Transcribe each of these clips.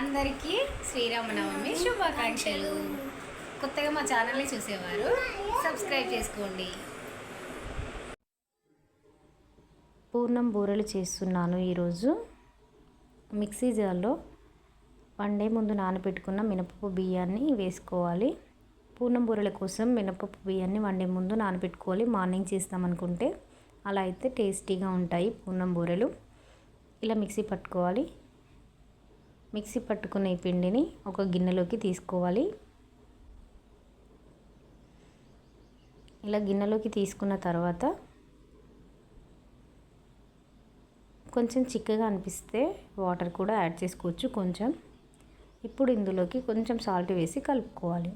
అందరికీ శ్రీరామనవమి శుభాకాంక్షలు. కొత్తగా మా ఛానల్ని చూసేవారు సబ్స్క్రైబ్ చేసుకోండి. పూర్ణం బూరెలు చేస్తున్నాను. ఈరోజు మిక్సీ జార్లో వన్ డే ముందు నానబెట్టుకున్న మినపప్పు బియ్యాన్ని వేసుకోవాలి. పూర్ణం బూరెల కోసం మినపప్పు బియ్యాన్ని వన్ డే ముందు నానబెట్టుకోవాలి. మార్నింగ్ చేస్తామనుకుంటే అలా అయితే టేస్టీగా ఉంటాయి పూర్ణం బూరెలు. ఇలా మిక్సీ పట్టుకోవాలి. మిక్సీ పట్టుకున్న ఈ పిండిని ఒక గిన్నెలోకి తీసుకోవాలి. ఇలా గిన్నెలోకి తీసుకున్న తర్వాత కొంచెం చిక్కగా అనిపిస్తే వాటర్ కూడా యాడ్ చేసుకోవచ్చు కొంచెం. ఇప్పుడు ఇందులోకి కొంచెం సాల్ట్ వేసి కలుపుకోవాలి.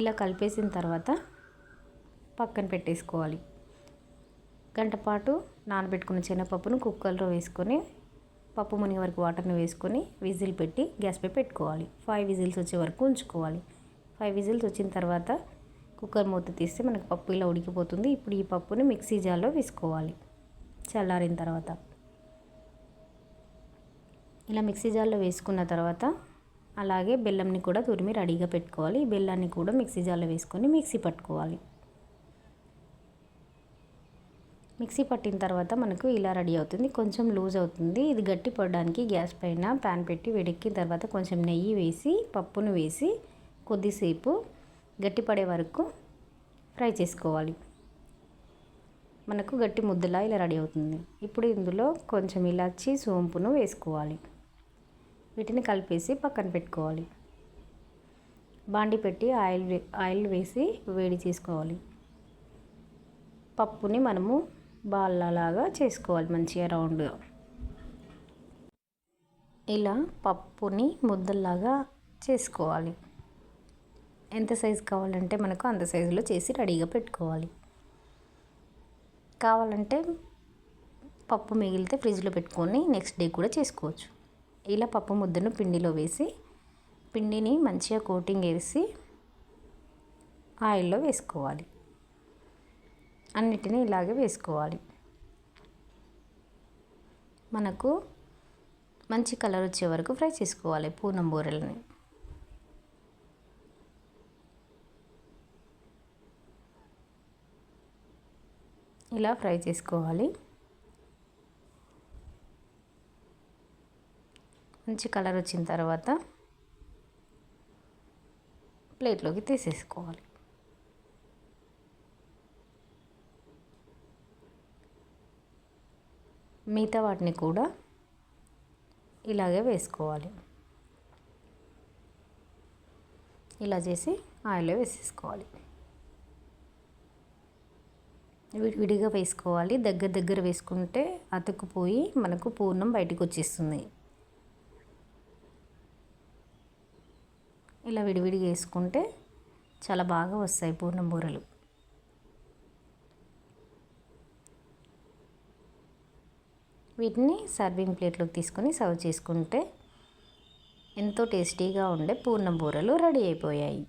ఇలా కలిపేసిన తర్వాత పక్కన పెట్టేసుకోవాలి. గంట పాటు నానబెట్టుకున్న శనగపప్పును కుక్కర్లో వేసుకొని పప్పు మునిగే వరకు వాటర్ని వేసుకొని విజిల్ పెట్టి గ్యాస్పై పెట్టుకోవాలి. 5 విజిల్స్ వచ్చే వరకు ఉంచుకోవాలి. 5 విజిల్స్ వచ్చిన తర్వాత కుక్కర్ మూత తీస్తే మనకు పప్పు ఇలా ఉడికిపోతుంది. ఇప్పుడు ఈ పప్పుని మిక్సీ జార్లో వేసుకోవాలి. చల్లారిన తర్వాత ఇలా మిక్సీ జార్లో వేసుకున్న తర్వాత అలాగే బెల్లంని కూడా తురిమి రెడీగా పెట్టుకోవాలి. ఈ బెల్లాన్ని కూడా మిక్సీ జార్లో వేసుకొని మిక్సీ పట్టుకోవాలి. మిక్సీ పట్టిన తర్వాత మనకు ఇలా రెడీ అవుతుంది. కొంచెం లూజ్ అవుతుంది. ఇది గట్టి పడడానికి గ్యాస్ పైన ప్యాన్ పెట్టి వేడెక్కిన తర్వాత కొంచెం నెయ్యి వేసి పప్పును వేసి కొద్దిసేపు గట్టి పడే వరకు ఫ్రై చేసుకోవాలి. మనకు గట్టి ముద్దలా ఇలా రెడీ అవుతుంది. ఇప్పుడు ఇందులో కొంచెం ఇలాచి సోంపును వేసుకోవాలి. వీటిని కలిపేసి పక్కన పెట్టుకోవాలి. బాండి పెట్టి ఆయిల్ వేసి వేడి చేసుకోవాలి. పప్పుని మనము బాల్లలాగా చేసుకోవాలి మంచిగా రౌండ్గా. ఇలా పప్పుని ముద్దల్లాగా చేసుకోవాలి. ఎంత సైజు కావాలంటే మనకు అంత సైజులో చేసి రెడీగా పెట్టుకోవాలి. కావాలంటే పప్పు మిగిలితే ఫ్రిడ్జ్లో పెట్టుకొని నెక్స్ట్ డే కూడా చేసుకోవచ్చు. ఇలా పప్పు ముద్దను పిండిలో వేసి పిండిని మంచిగా కోటింగ్ వేసి ఆయిల్లో వేసుకోవాలి. అన్నిటినీ ఇలాగే వేసుకోవాలి. మనకు మంచి కలర్ వచ్చే వరకు ఫ్రై చేసుకోవాలి పూర్ణం బూరెలని. ఇలా ఫ్రై చేసుకోవాలి. మంచి కలర్ వచ్చిన తర్వాత ప్లేట్లోకి తీసేసుకోవాలి. మిగతా వాటిని కూడా ఇలాగే వేసుకోవాలి. ఇలా చేసి ఆయిల్లో వేసేసుకోవాలి. విడిగా వేసుకోవాలి. దగ్గర వేసుకుంటే అతుక్కుపోయి మనకు పూర్ణం బయటకు వచ్చేస్తుంది. ఇలా విడివిడిగా వేసుకుంటే చాలా బాగా వస్తాయి పూర్ణం బూరెలు. వీటిని సర్వింగ్ ప్లేట్లోకి తీసుకొని సర్వ్ చేసుకుంటే ఎంతో టేస్టీగా ఉండే పూర్ణం బూరెలు రెడీ అయిపోయాయి.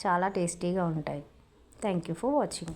చాలా టేస్టీగా ఉంటాయి. Thank you for watching.